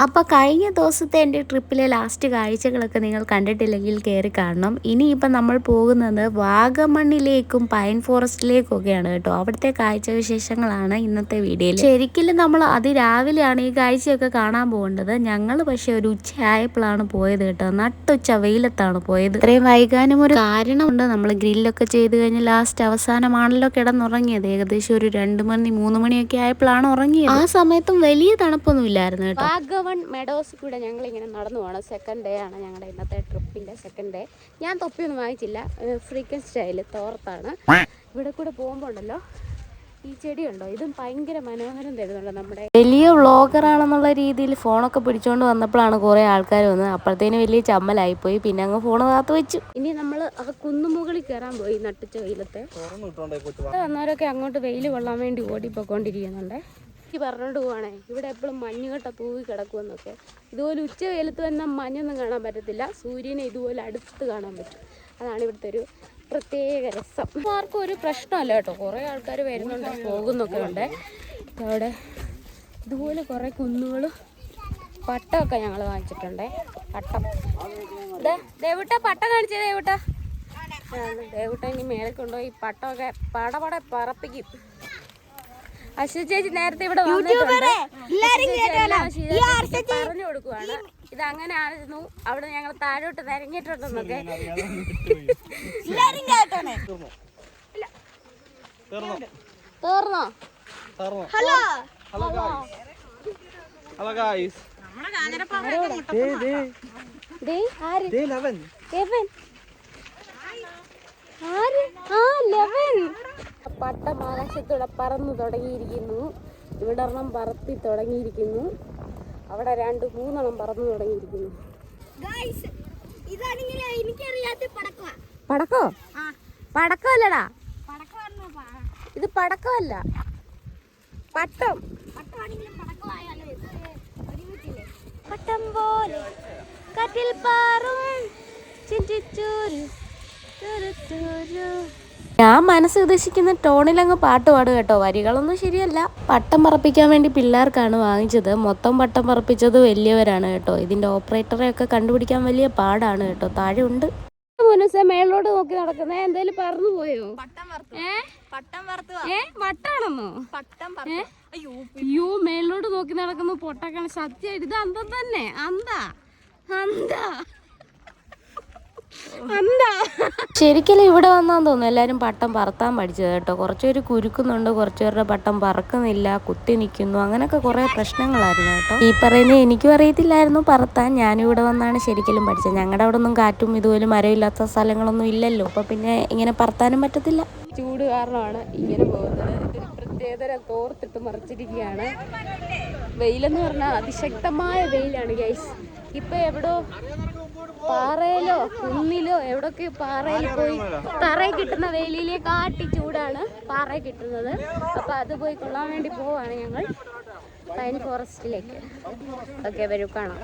അപ്പോൾ കഴിഞ്ഞ ദിവസത്തെ എൻ്റെ ട്രിപ്പിലെ ലാസ്റ്റ് കാഴ്ചകളൊക്കെ നിങ്ങൾ കണ്ടിട്ടില്ലെങ്കിൽ കയറി കാണണം. ഇനിയിപ്പം നമ്മൾ പോകുന്നത് വാഗമണ്ണിലേക്കും പൈൻ ഫോറസ്റ്റിലേക്കും ഒക്കെയാണ് കേട്ടോ. അവിടുത്തെ കാഴ്ചവിശേഷങ്ങളാണ് ഇന്നത്തെ വീഡിയോയിൽ. ശരിക്കും നമ്മൾ അതിരാവിലെയാണ് ഈ കാഴ്ചയൊക്കെ കാണാൻ പോകേണ്ടത്. ഞങ്ങൾ പക്ഷേ ഒരു ഉച്ചയായപ്പോഴാണ് പോയത് കേട്ടോ. നട്ടുച്ച വെയിലത്താണ് പോയത്. ഇത്രയും വൈകാനും ഒരു കാരണമുണ്ട്. നമ്മൾ ഗ്രില്ലൊക്കെ ചെയ്ത് കഴിഞ്ഞ് ലാസ്റ്റ് അവസാനമാണല്ലോ കിടന്നുറങ്ങിയത്. ഏകദേശം ഒരു 2 മണി 3 മണിയൊക്കെ ആയപ്പോഴാണ് ഉറങ്ങിയത്. ആ സമയത്തും വലിയ തണുപ്പൊന്നും ഇല്ലായിരുന്നു കേട്ടോ. മെഡോസ് കൂടെ ഞങ്ങളിങ്ങനെ നടന്നു പോകണം. സെക്കൻഡ് ഡേ ആണ് ഞങ്ങളുടെ ഇന്നത്തെ ട്രിപ്പിൻ്റെ സെക്കൻഡ് ഡേ. ഞാൻ തൊപ്പിയൊന്നും വാങ്ങിച്ചില്ല, ഫ്രീക്കൻ സ്റ്റൈൽ തോർത്താണ്. ഇവിടെ കൂടെ പോകുമ്പോൾ ഉണ്ടല്ലോ ഈ ചെടിയുണ്ടോ, ഇതും ഭയങ്കര മനോഹരം തരുന്നുണ്ട്. നമ്മുടെ വലിയ വ്ളോഗറാണെന്നുള്ള രീതിയിൽ ഫോണൊക്കെ പിടിച്ചുകൊണ്ട് വന്നപ്പോഴാണ് കുറേ ആൾക്കാർ വന്നത്. അപ്പോഴത്തേന് വലിയ ചമ്മലായിപ്പോയി. പിന്നെ അങ്ങ് ഫോൺ കാത്തു വെച്ചു. ഇനി നമ്മൾ ആ കുന്നുമുകളിൽ കയറാൻ പോയി. നട്ടുച്ച വെയിലത്തെ വന്നവരൊക്കെ അങ്ങോട്ട് വെയിൽ കൊള്ളാൻ വേണ്ടി ഓടിപ്പോയിക്കൊണ്ടിരിക്കുന്നുണ്ട്. പറഞ്ഞോണ്ട് പോവാണേ, ഇവിടെ എപ്പോഴും മഞ്ഞുകട്ട തൂവി കിടക്കുമെന്നൊക്കെ. ഇതുപോലെ ഉച്ച വെയിലത്ത് വന്ന മഞ്ഞൊന്നും കാണാൻ പറ്റത്തില്ല, സൂര്യനെ ഇതുപോലെ അടുത്ത് കാണാൻ പറ്റും. അതാണ് ഇവിടുത്തെ ഒരു പ്രത്യേക രസം. ആർക്കും ഒരു പ്രശ്നമല്ല കേട്ടോ. കുറേ ആൾക്കാർ വരുന്നുണ്ട്, പോകുന്നൊക്കെ ഉണ്ട്. അവിടെ ഇതുപോലെ കുറേ കുന്നുകളും പട്ടമൊക്കെ ഞങ്ങൾ വാങ്ങിച്ചിട്ടുണ്ട്. പട്ടം ദേവുട്ട പട്ടം കാണിച്ചേ. ദേവുട്ട ഇനി മേലെ കൊണ്ടുപോയി പട്ടമൊക്കെ പടപടെ പറപ്പിക്കും. അശ്വതി ചേച്ചി നേരത്തെ ഇവിടെ പറഞ്ഞു കൊടുക്കുവാണ്, ഇത് അങ്ങനെ ആയിരുന്നു, അവിടെ ഞങ്ങൾ താഴോട്ട് നിരങ്ങിയിട്ടുണ്ടെന്നൊക്കെ. തീർന്നോ? ഹലോ പട്ടം ആകാശത്തൂടെ പറന്നു തുടങ്ങിയിരിക്കുന്നു. ഇവിടെ ഒരെണ്ണം പറത്തി തുടങ്ങിയിരിക്കുന്നു. അവിടെ 2-3 പറന്നു തുടങ്ങിയിരിക്കുന്നു. പടക്കോ? പടക്കമല്ലടാ, ഇത് പടക്കമല്ല, പട്ടം. പട്ടം പോലെ കാറ്റിൽ പാറും ചിഞ്ചിച്ചൂരു. ഞാൻ മനസ്സ് ഉദ്ദേശിക്കുന്ന ടോണിലങ്ങ് പാട്ട് പാടുക കേട്ടോ. വരികളൊന്നും ശരിയല്ല. പട്ടം പറപ്പിക്കാൻ വേണ്ടി പിള്ളേർക്കാണ് വാങ്ങിച്ചത്. മൊത്തം പട്ടം പറപ്പിച്ചത് വലിയവരാണ് കേട്ടോ. ഇതിന്റെ ഓപ്പറേറ്ററെ ഒക്കെ കണ്ടുപിടിക്കാൻ വലിയ പാടാണ് കേട്ടോ. താഴെ ഉണ്ട്. മേളോട്ട് നോക്കി നടക്കുന്നേ, എന്തേലും പറഞ്ഞു പോയോ? വട്ടാണെന്നോ? അയ്യോ, മേളോട്ട് നോക്കി നടക്കുന്നു പൊട്ടക്കാണ്. സത്യം ഇത് അന്തം തന്നെ. അന്താ ശരിക്കും ഇവിടെ വന്നാന്ന് തോന്നുന്നു എല്ലാവരും പട്ടം പറത്താൻ പഠിച്ചത് കേട്ടോ. കുറച്ചുപേര് കുരുക്കുന്നുണ്ട്, കുറച്ചുപേരുടെ പട്ടം പറക്കുന്നില്ല, കുത്തി നിൽക്കുന്നു, അങ്ങനെയൊക്കെ കുറേ പ്രശ്നങ്ങളായിരുന്നു കേട്ടോ. ഈ പറയുന്നത് എനിക്കും അറിയത്തില്ലായിരുന്നു പറത്താൻ. ഞാനും ഇവിടെ വന്നാണ് ശരിക്കും പഠിച്ചത്. ഞങ്ങളുടെ അവിടെ ഒന്നും കാറ്റും ഇതുപോലെ മരമില്ലാത്ത സ്ഥലങ്ങളൊന്നും ഇല്ലല്ലോ. അപ്പോൾ പിന്നെ ഇങ്ങനെ പറത്താനും പറ്റത്തില്ല. ചൂട് കാരണമാണ് ഇങ്ങനെ പോകുന്നത്. ഇതൊരു പ്രത്യേകതര തോർത്തിട്ട് മറിച്ചിരിക്കുകയാണ്. വെയിലെന്ന് പറഞ്ഞാൽ അതിശക്തമായ വെയിലാണ് ഗൈസ്. ഇപ്പൊ എവിടോ പാറയിലോ കുന്നിലോ എവിടൊക്കെ പാറയിൽ പോയി തറയിൽ കിട്ടുന്ന വെയിലിലെ കാട്ടി ചൂടാണ് പാറയിൽ കിട്ടുന്നത്. അപ്പൊ അത് പോയി കൊള്ളാൻ വേണ്ടി പോവാണ് ഞങ്ങൾ പൈൻ ഫോറസ്റ്റിലേക്ക്. ഓക്കെ, വരൂ കാണാം.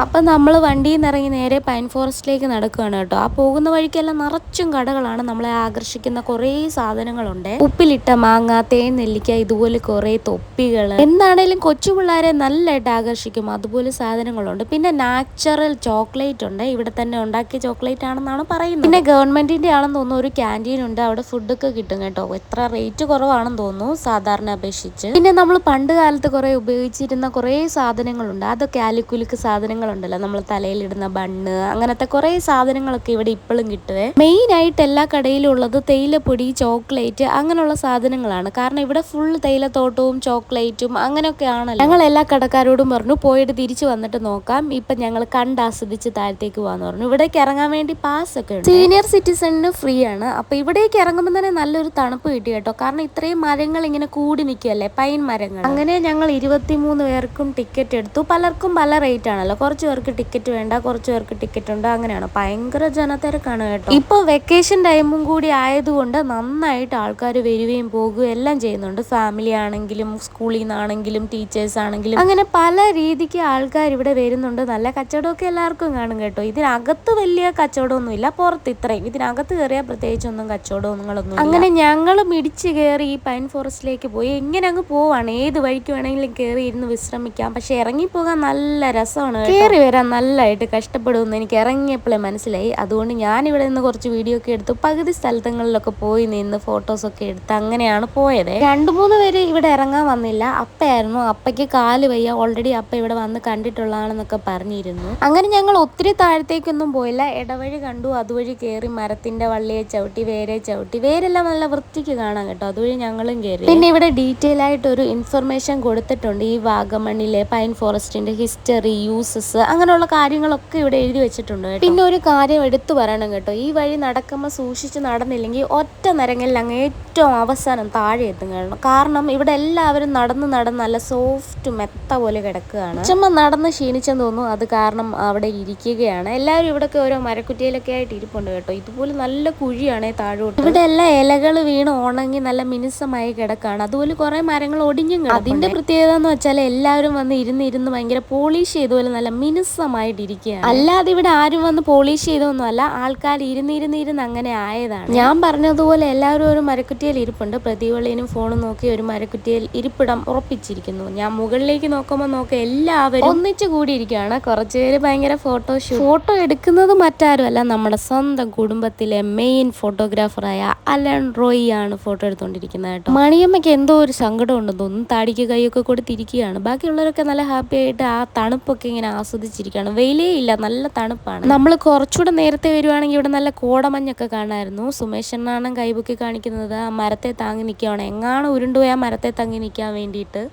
അപ്പം നമ്മൾ വണ്ടിയിൽ നിന്ന് ഇറങ്ങി നേരെ പൈൻ ഫോറസ്റ്റിലേക്ക് നടക്കുകയാണ് കേട്ടോ. ആ പോകുന്ന വഴിക്കെല്ലാം നിറച്ചും കടകളാണ്. നമ്മളെ ആകർഷിക്കുന്ന കുറേ സാധനങ്ങളുണ്ട്. ഉപ്പിലിട്ട മാങ്ങ, തേൻ നെല്ലിക്ക, ഇതുപോലെ കുറേ തൊപ്പികൾ, എന്താണേലും കൊച്ചു പിള്ളേരെ നല്ലതായിട്ട് ആകർഷിക്കും. അതുപോലെ സാധനങ്ങളുണ്ട്. പിന്നെ നാച്ചുറൽ ചോക്ലേറ്റ് ഉണ്ട്. ഇവിടെ തന്നെ ഉണ്ടാക്കിയ ചോക്ലേറ്റ് ആണെന്നാണ് പറയുന്നത്. പിന്നെ ഗവൺമെന്റിന്റെ ആണെന്ന് തോന്നുന്നു. ഒരു ക്യാൻറ്റീൻ ഉണ്ട്, അവിടെ ഫുഡൊക്കെ കിട്ടും കേട്ടോ. എത്ര റേറ്റ് കുറവാണെന്ന് തോന്നുന്നു സാധാരണ അപേക്ഷിച്ച്. പിന്നെ നമ്മൾ പണ്ട് കാലത്ത് കുറെ ഉപയോഗിച്ചിരുന്ന കുറേ സാധനങ്ങളുണ്ട്. അതൊക്കെ അലുക്കുലുക്ക് സാധനങ്ങളുണ്ടല്ലോ, നമ്മൾ തലയിലിടുന്ന ബണ്ണ്, അങ്ങനത്തെ കുറേ സാധനങ്ങളൊക്കെ ഇവിടെ ഇപ്പോഴും കിട്ടുവേ. മെയിൻ ആയിട്ട് എല്ലാ കടയിലും ഉള്ളത് തേയിലപ്പൊടി, ചോക്ലേറ്റ്, അങ്ങനെയുള്ള സാധനങ്ങളാണ്. കാരണം ഇവിടെ ഫുൾ തേയിലത്തോട്ടവും ചോക്ലേറ്റും അങ്ങനെയൊക്കെ ആണല്ലോ. ഞങ്ങൾ എല്ലാ കടക്കാരോടും പറഞ്ഞു പോയിട്ട് തിരിച്ചു വന്നിട്ട് നോക്കാം, ഇപ്പൊ ഞങ്ങൾ കണ്ടാസ്വദിച്ച് താഴത്തേക്ക് പോകാന്ന് പറഞ്ഞു. ഇവിടേക്ക് ഇറങ്ങാൻ വേണ്ടി പാസ് ഒക്കെ ഉണ്ട്. സീനിയർ സിറ്റിസണിന് ഫ്രീ ആണ്. അപ്പൊ ഇവിടേക്ക് ഇറങ്ങുമ്പോൾ തന്നെ നല്ലൊരു തണുപ്പ് കിട്ടി കേട്ടോ. കാരണം ഇത്രയും മരങ്ങൾ ഇങ്ങനെ കൂടി നിൽക്കുകയല്ലേ, പൈൻ മരങ്ങൾ. അങ്ങനെ ഞങ്ങൾ 23 പേർക്കും ടിക്കറ്റ് എടുത്തു. പലർക്കും പല റേറ്റ് ആണല്ലോ. കുറച്ച് പേർക്ക് ടിക്കറ്റ് വേണ്ട, കുറച്ച് പേർക്ക് ടിക്കറ്റ് ഉണ്ട്, അങ്ങനെയാണ്. ഭയങ്കര ജനത്തിരക്കാണ് കേട്ടോ. ഇപ്പൊ വെക്കേഷൻ ടൈമും കൂടി ആയതുകൊണ്ട് നന്നായിട്ട് ആൾക്കാർ വരികയും പോകുകയും എല്ലാം ചെയ്യുന്നുണ്ട്. ഫാമിലി ആണെങ്കിലും സ്കൂളിൽ നിന്നാണെങ്കിലും ടീച്ചേഴ്സ് ആണെങ്കിലും അങ്ങനെ പല രീതിക്ക് ആൾക്കാർ ഇവിടെ വരുന്നുണ്ട്. നല്ല കച്ചവടമൊക്കെ എല്ലാവർക്കും കാണും കേട്ടോ. ഇതിനകത്ത് വലിയ കച്ചവടമൊന്നുമില്ല, പുറത്ത് ഇത്രയും. ഇതിനകത്ത് കയറിയാൽ പ്രത്യേകിച്ചൊന്നും കച്ചവടങ്ങളൊന്നും. അങ്ങനെ ഞങ്ങൾ മിടിച്ച് കയറി ഈ പൈൻ ഫോറസ്റ്റിലേക്ക് പോയി. എങ്ങനെ അങ്ങ് പോവാണ്, ഏത് വഴിക്ക് വേണമെങ്കിലും കയറി ഇരുന്ന് വിശ്രമിക്കാം. പക്ഷെ ഇറങ്ങിപ്പോകാൻ നല്ല രസമാണ്, കയറി വരാൻ നല്ലതായിട്ട് കഷ്ടപ്പെടുമെന്ന് എനിക്ക് ഇറങ്ങിയപ്പോഴേ മനസ്സിലായി. അതുകൊണ്ട് ഞാനിവിടെ നിന്ന് കുറച്ച് വീഡിയോ ഒക്കെ എടുത്തു, പകുതി സ്ഥലങ്ങളിലൊക്കെ പോയി നിന്ന് ഫോട്ടോസൊക്കെ എടുത്ത് അങ്ങനെയാണ് പോയത്. 2-3 പേര് ഇവിടെ ഇറങ്ങാൻ വന്നില്ല. അപ്പയായിരുന്നു, അപ്പയ്ക്ക് കാല് വയ്യ, ഓൾറെഡി അപ്പ ഇവിടെ വന്ന് കണ്ടിട്ടുള്ളതാണെന്നൊക്കെ പറഞ്ഞിരുന്നു. അങ്ങനെ ഞങ്ങൾ ഒത്തിരി താഴത്തേക്കൊന്നും പോയില്ല, ഇടവഴി കണ്ടു, അതുവഴി കയറി മരത്തിന്റെ വള്ളിയെ ചവിട്ടി വേരെ ചവിട്ടി, വേരെല്ലാം നല്ല വൃത്തിക്ക് കാണാൻ കേട്ടോ, അതുവഴി ഞങ്ങളും കയറി. പിന്നെ ഇവിടെ ഡീറ്റെയിൽ ആയിട്ട് ഒരു ഇൻഫർമേഷൻ കൊടുത്തിട്ടുണ്ട്, ഈ വാഗമണ്ണിലെ പൈൻ ഫോറസ്റ്റിന്റെ ഹിസ്റ്ററി, യൂസസ്, അങ്ങനെയുള്ള കാര്യങ്ങളൊക്കെ ഇവിടെ എഴുതി വെച്ചിട്ടുണ്ട്. പിന്നെ ഒരു കാര്യം എടുത്തു പറയണം കേട്ടോ, ഈ വഴി നടക്കുമ്പോൾ സൂക്ഷിച്ച് നടന്നില്ലെങ്കിൽ ഒറ്റ നിരങ്ങളിൽ അങ്ങ് ഏറ്റവും അവസാനം താഴെ എത്തും. കാരണം ഇവിടെ എല്ലാവരും നടന്ന് നല്ല സോഫ്റ്റ് മെത്ത പോലെ കിടക്കുകയാണ്. ചുമ്മാ നടന്ന് ക്ഷീണിച്ചെന്ന് തോന്നുന്നു, അത് കാരണം അവിടെ ഇരിക്കുകയാണ്. എല്ലാവരും ഇവിടെയൊക്കെ ഓരോ മരക്കുറ്റിയിലൊക്കെ ആയിട്ട് ഇരിപ്പുണ്ട് കേട്ടോ. ഇതുപോലെ നല്ല കുഴിയാണ് താഴോട്ട്. ഇവിടെ എല്ലാ ഇലകൾ വീണ് ഉണങ്ങി നല്ല മിനുസമായി കിടക്കാണ്. അതുപോലെ കുറെ മരങ്ങൾ ഒടിഞ്ഞും കിടക്കും. അതിന്റെ പ്രത്യേകത എന്ന് വെച്ചാൽ എല്ലാവരും വന്ന് ഇരുന്ന് ഭയങ്കര പോളിഷ് ചെയ്തുപോലെ നല്ല മിനുസമായിട്ടിരിക്കുകയാണ്. അല്ലാതെ ഇവിടെ ആരും വന്ന് പോളിഷ് ചെയ്തൊന്നും അല്ല, ആൾക്കാർ ഇരുന്ന് അങ്ങനെ ആയതാണ്. ഞാൻ പറഞ്ഞതുപോലെ എല്ലാവരും ഒരു മരക്കുറ്റിയിൽ ഇരിപ്പുണ്ട്. പ്രതിവള്ളിനും ഫോണും നോക്കി ഒരു മരക്കുറ്റിയിൽ ഇരിപ്പിടം ഉറപ്പിച്ചിരിക്കുന്നു. ഞാൻ മുകളിലേക്ക് നോക്കുമ്പോൾ എല്ലാവരും ഒന്നിച്ചു കൂടിയിരിക്കുകയാണ്. കുറച്ചുപേര് ഭയങ്കര ഫോട്ടോ എടുക്കുന്നത് മറ്റാരും അല്ല, നമ്മുടെ സ്വന്തം കുടുംബത്തിലെ മെയിൻ ഫോട്ടോഗ്രാഫറായ അലൻ റോയി ആണ് ഫോട്ടോ എടുത്തുകൊണ്ടിരിക്കുന്നത് കേട്ടോ. മണിയമ്മയ്ക്ക് എന്തോ ഒരു സങ്കടം ഉണ്ടെന്ന് തോന്നുന്നു, താടിക്ക് കൈയൊക്കെ കൊടുത്തിരിക്കുകയാണ്. ബാക്കിയുള്ളവരൊക്കെ നല്ല ഹാപ്പി ആയിട്ട് ആ തണുപ്പൊക്കെ ഇങ്ങനെ ആസ്വദിച്ചിരിക്കുകയാണ്. വെയിലേ ഇല്ല, നല്ല തണുപ്പാണ്. നമ്മൾ കുറച്ചുകൂടെ നേരത്തെ വരുവാണെങ്കിൽ ഇവിടെ നല്ല കോടമഞ്ഞൊക്കെ കാണാമായിരുന്നു. സുമേഷനാണ് കൈബുക്കി കാണിക്കുന്നത്, ആ മരത്തെ താങ്ങി നിൽക്കുകയാണ്, എങ്ങാണ് ഉരുണ്ടുപോയി ആ മരത്തെ താങ്ങി നിൽക്കാൻ വേണ്ടിയിട്ട്.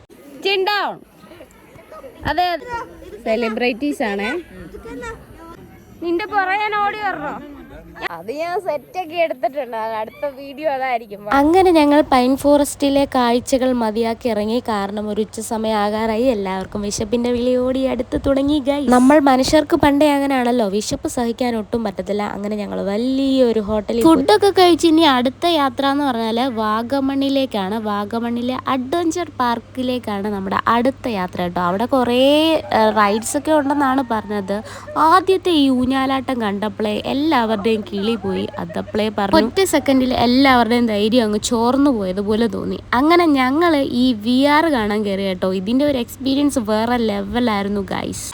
അതെ, സെലിബ്രിറ്റീസ് ആണേ. നിന്റെ പുറകെ ഓടി വരണോ? അത് ഞാൻ സെറ്റൊക്കെ എടുത്തിട്ടുണ്ട്, അടുത്ത വീഡിയോ അതായിരിക്കും. അങ്ങനെ ഞങ്ങൾ പൈൻ ഫോറസ്റ്റിലെ കാഴ്ചകൾ മതിയാക്കി ഇറങ്ങി. കാരണം ഒരു ഉച്ച സമയം ആകാറായി, എല്ലാവർക്കും വിശപ്പിന്റെ വിളിയോടി അടുത്ത് തുടങ്ങി. നമ്മൾ മനുഷ്യർക്ക് പണ്ടേ അങ്ങനെയാണല്ലോ, വിശപ്പ് സഹിക്കാൻ ഒട്ടും പറ്റത്തില്ല. അങ്ങനെ ഞങ്ങൾ വലിയൊരു ഹോട്ടലിൽ ഫുഡൊക്കെ കഴിച്ച് ഇനി അടുത്ത യാത്ര എന്ന് പറഞ്ഞാൽ വാഗമണ്ണിലേക്കാണ്. വാഗമണ്ണിലെ അഡ്വഞ്ചർ പാർക്കിലേക്കാണ് നമ്മുടെ അടുത്ത യാത്ര കേട്ടോ. അവിടെ കുറേ റൈഡ്സ് ഒക്കെ ഉണ്ടെന്നാണ് പറഞ്ഞത്. ആദ്യത്തെ ഈ ഊഞ്ഞാലാട്ടം കണ്ടപ്പോഴേ എല്ലാവരുടെയും കിളി പോയി. അതപ്പോഴേ പറഞ്ഞു, ഒറ്റ സെക്കൻഡിൽ എല്ലാവരുടെയും ധൈര്യം അങ്ങ് ചോർന്നു പോയതുപോലെ തോന്നി. അങ്ങനെ ഞങ്ങൾ ഈ VR കാണാൻ കയറി കേട്ടോ. ഇതിന്റെ ഒരു എക്സ്പീരിയൻസ് വേറെ ലെവലായിരുന്നു ഗൈസ്.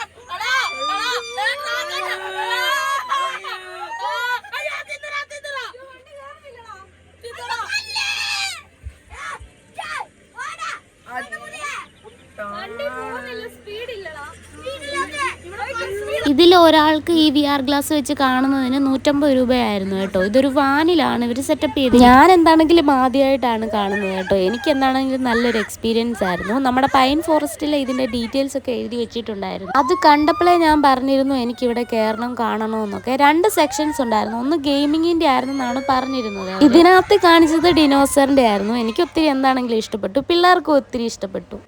ഇതിൽ ഒരാൾക്ക് ഈ VR ഗ്ലാസ് വെച്ച് കാണുന്നതിന് 150 രൂപയായിരുന്നു കേട്ടോ. ഇതൊരു വാനിലാണ് ഇവർ സെറ്റപ്പ് ചെയ്തത്. ഞാൻ എന്താണെങ്കിലും ആദ്യമായിട്ടാണ് കാണുന്നത് കേട്ടോ. എനിക്ക് എന്താണെങ്കിലും നല്ലൊരു എക്സ്പീരിയൻസ് ആയിരുന്നു. നമ്മുടെ പൈൻ ഫോറസ്റ്റിലെ ഇതിന്റെ ഡീറ്റെയിൽസ് ഒക്കെ എഴുതി വെച്ചിട്ടുണ്ടായിരുന്നു. അത് കണ്ടപ്പോഴേ ഞാൻ പറഞ്ഞിരുന്നു എനിക്കിവിടെ കയറണം, കാണണമെന്നൊക്കെ. 2 സെക്ഷൻസ് ഉണ്ടായിരുന്നു. ഒന്ന് ഗെയിമിങ്ങിന്റെ ആയിരുന്നു എന്നാണ് പറഞ്ഞിരുന്നത്. ഇതിനകത്ത് കാണിച്ചത് ഡിനോസറിന്റെ ആയിരുന്നു. എനിക്ക് ഒത്തിരി എന്താണെങ്കിലും ഇഷ്ടപ്പെട്ടു, പിള്ളേർക്കും ഒത്തിരി ഇഷ്ടപ്പെട്ടു.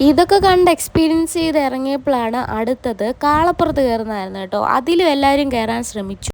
ഇതൊക്കെ കണ്ട് എക്സ്പീരിയൻസ് ചെയ്ത് ഇറങ്ങിയപ്പോഴാണ് അടുത്തത് കാളപ്പുറത്ത് കയറുന്നതായിരുന്നു കേട്ടോ. അതിലും എല്ലാവരും കയറാൻ ശ്രമിച്ചു.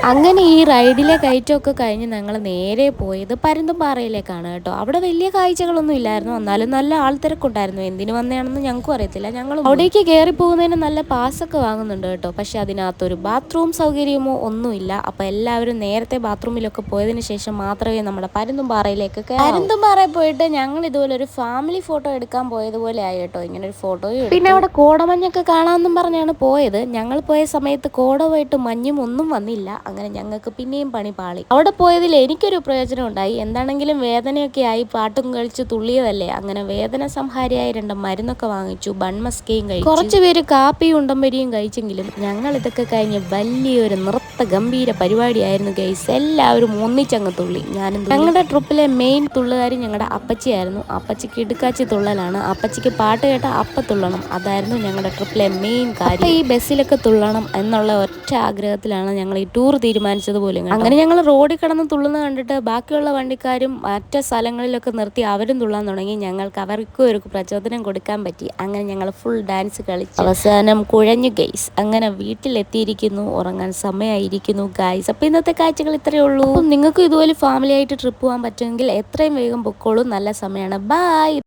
അങ്ങനെ ഈ റൈഡിലെ കയറ്റമൊക്കെ കഴിഞ്ഞ് ഞങ്ങൾ നേരെ പോയത് പരുന്തുംപാറയിലേക്കാണ് കേട്ടോ. അവിടെ വലിയ കാഴ്ചകളൊന്നും ഇല്ലായിരുന്നു, എന്നാലും നല്ല ആൾത്തിരക്കുണ്ടായിരുന്നു. എന്തിനു വന്നതാണെന്ന് ഞങ്ങൾക്കും അറിയത്തില്ല. ഞങ്ങൾ അവിടേക്ക് കയറി പോകുന്നതിന് നല്ല പാസ്സൊക്കെ വാങ്ങുന്നുണ്ട് കേട്ടോ. പക്ഷെ അതിനകത്തൊരു ബാത്റൂം സൗകര്യമോ ഒന്നുമില്ല. അപ്പോൾ എല്ലാവരും നേരത്തെ ബാത്റൂമിലൊക്കെ പോയതിന് ശേഷം മാത്രമേ നമ്മുടെ പരുന്തുംപാറയിലേക്ക് കയറാവൂ. പരുന്തുംപാറയിൽ പോയിട്ട് ഞങ്ങൾ ഇതുപോലെ ഒരു ഫാമിലി ഫോട്ടോ എടുക്കാൻ പോയതുപോലെ ആയി കേട്ടോ. ഇങ്ങനെ ഒരു ഫോട്ടോയും. പിന്നെ അവിടെ കോടമഞ്ഞൊക്കെ കാണാമെന്നും പറഞ്ഞാണ് പോയത്. ഞങ്ങൾ പോയ സമയത്ത് കോടമായിട്ട് മഞ്ഞും ഒന്നും വന്നില്ല. അങ്ങനെ ഞങ്ങൾക്ക് പിന്നെയും പണി പാളി. അവിടെ പോയതിൽ എനിക്കൊരു പ്രയോജനം ഉണ്ടായി. എന്താണെങ്കിലും വേദനയൊക്കെ ആയി, പാട്ടും കഴിച്ച് തുള്ളിയതല്ലേ. അങ്ങനെ വേദന സംഹാരിയായ 2 മരുന്നൊക്കെ വാങ്ങിച്ചു, ബൺമസ്കയും കഴിച്ചു. കുറച്ചു പേര് കാപ്പിയും ഉണ്ടമ്പരിയും കഴിച്ചെങ്കിലും ഞങ്ങൾ ഇതൊക്കെ കഴിഞ്ഞ് വലിയൊരു നൃത്ത ഗംഭീര പരിപാടിയായിരുന്നു ഗൈസ്. എല്ലാവരും ഒന്നിച്ചങ്ങ് തുള്ളി. ഞങ്ങളുടെ ട്രിപ്പിലെ മെയിൻ തുള്ളുകാരി ഞങ്ങളുടെ അപ്പച്ചിയായിരുന്നു. അപ്പച്ചിക്ക് ഇടുക്കാച്ചി തുള്ളലാണ്. അപ്പച്ചിക്ക് പാട്ട് കേട്ട അപ്പ തുള്ളണം, അതായിരുന്നു ഞങ്ങളുടെ ട്രിപ്പിലെ മെയിൻ കാര്യം. ഈ ബസ്സിലൊക്കെ തുള്ളണം എന്നുള്ള ഒറ്റ ആഗ്രഹത്തിലാണ് ഞങ്ങൾ ഈ ടൂർ തീരുമാനിച്ചത് പോലും. അങ്ങനെ ഞങ്ങൾ റോഡിൽ കിടന്ന് തുള്ളുന്ന കണ്ടിട്ട് ബാക്കിയുള്ള വണ്ടിക്കാരും മറ്റു സ്ഥലങ്ങളിലൊക്കെ നിർത്തി അവരും തുള്ളാൻ തുടങ്ങി. ഞങ്ങൾക്ക് അവർക്കും ഒരു പ്രചോദനം കൊടുക്കാൻ പറ്റി. അങ്ങനെ ഞങ്ങൾ ഫുൾ ഡാൻസ് കളിച്ചു. അവസാനം കുഴഞ്ഞു ഗൈസ്. അങ്ങനെ വീട്ടിലെത്തിയിരിക്കുന്നു, ഉറങ്ങാൻ സമയമായിരിക്കുന്നു ഗൈസ്. അപ്പോൾ ഇന്നത്തെ കാഴ്ചകൾ ഇത്രയേ ഉള്ളൂ. നിങ്ങൾക്ക് ഇതുപോലെ ഫാമിലി ആയിട്ട് ട്രിപ്പ് പോകാൻ പറ്റുമെങ്കിൽ എത്രയും വേഗം പൊക്കോളൂ, നല്ല സമയമാണ്. ബൈ.